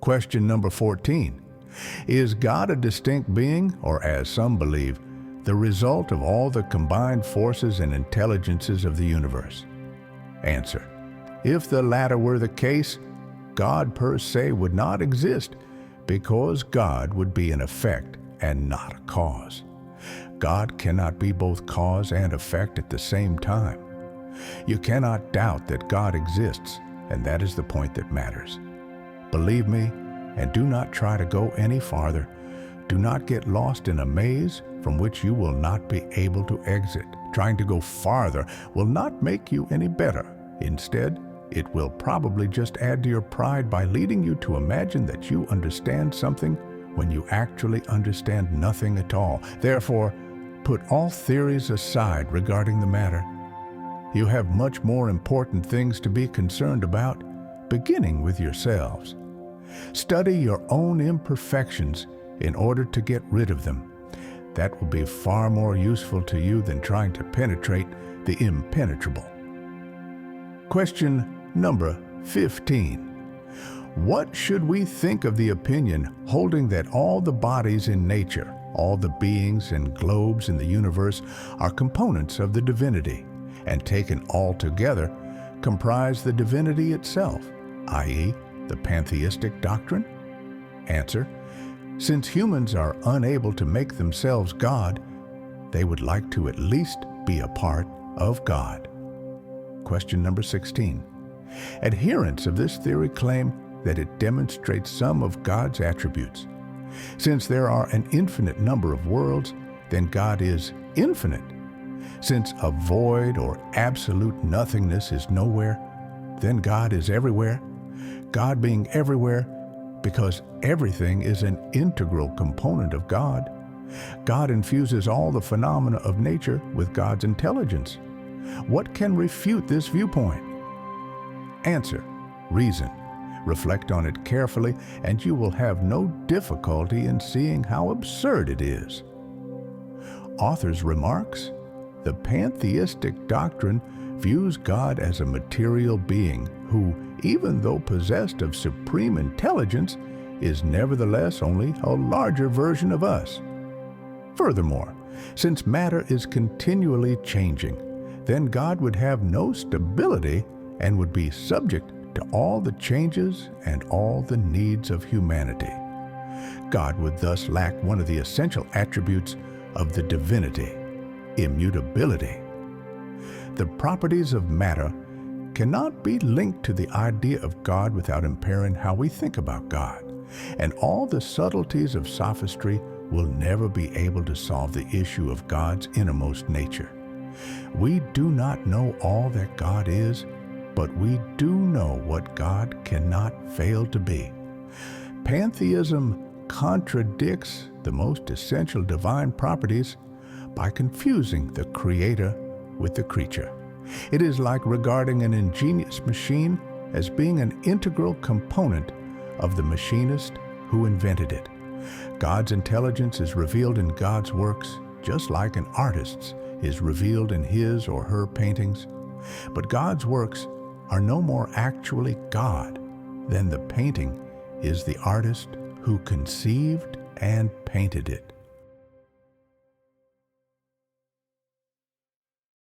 Question number 14. Is God a distinct being, or as some believe, the result of all the combined forces and intelligences of the universe? Answer. If the latter were the case, God per se would not exist, because God would be an effect and not a cause. God cannot be both cause and effect at the same time. You cannot doubt that God exists, and that is the point that matters. Believe me, and do not try to go any farther. Do not get lost in a maze from which you will not be able to exit. Trying to go farther will not make you any better. Instead, it will probably just add to your pride by leading you to imagine that you understand something when you actually understand nothing at all. Therefore, put all theories aside regarding the matter. You have much more important things to be concerned about, beginning with yourselves. Study your own imperfections in order to get rid of them. That will be far more useful to you than trying to penetrate the impenetrable. Question number 15. What should we think of the opinion holding that all the bodies in nature, all the beings and globes in the universe are components of the divinity, and taken all together comprise the divinity itself, i.e., the pantheistic doctrine? Answer. Since humans are unable to make themselves God, they would like to at least be a part of God. Question number 16. Adherents of this theory claim that it demonstrates some of God's attributes. Since there are an infinite number of worlds, then God is infinite. Since a void or absolute nothingness is nowhere, then God is everywhere. God being everywhere, because everything is an integral component of God. God infuses all the phenomena of nature with God's intelligence. What can refute this viewpoint? Answer. Reason. Reflect on it carefully, and you will have no difficulty in seeing how absurd it is. Author's remarks. The pantheistic doctrine views God as a material being who, even though possessed of supreme intelligence, is nevertheless only a larger version of us. Furthermore, since matter is continually changing, then God would have no stability and would be subject to all the changes and all the needs of humanity. God would thus lack one of the essential attributes of the divinity, immutability. The properties of matter cannot be linked to the idea of God without impairing how we think about God, and all the subtleties of sophistry will never be able to solve the issue of God's innermost nature. We do not know all that God is, but we do know what God cannot fail to be. Pantheism contradicts the most essential divine properties by confusing the Creator with the creature. It is like regarding an ingenious machine as being an integral component of the machinist who invented it. God's intelligence is revealed in God's works, just like an artist's is revealed in his or her paintings. But God's works are no more actually God than the painting is the artist who conceived and painted it.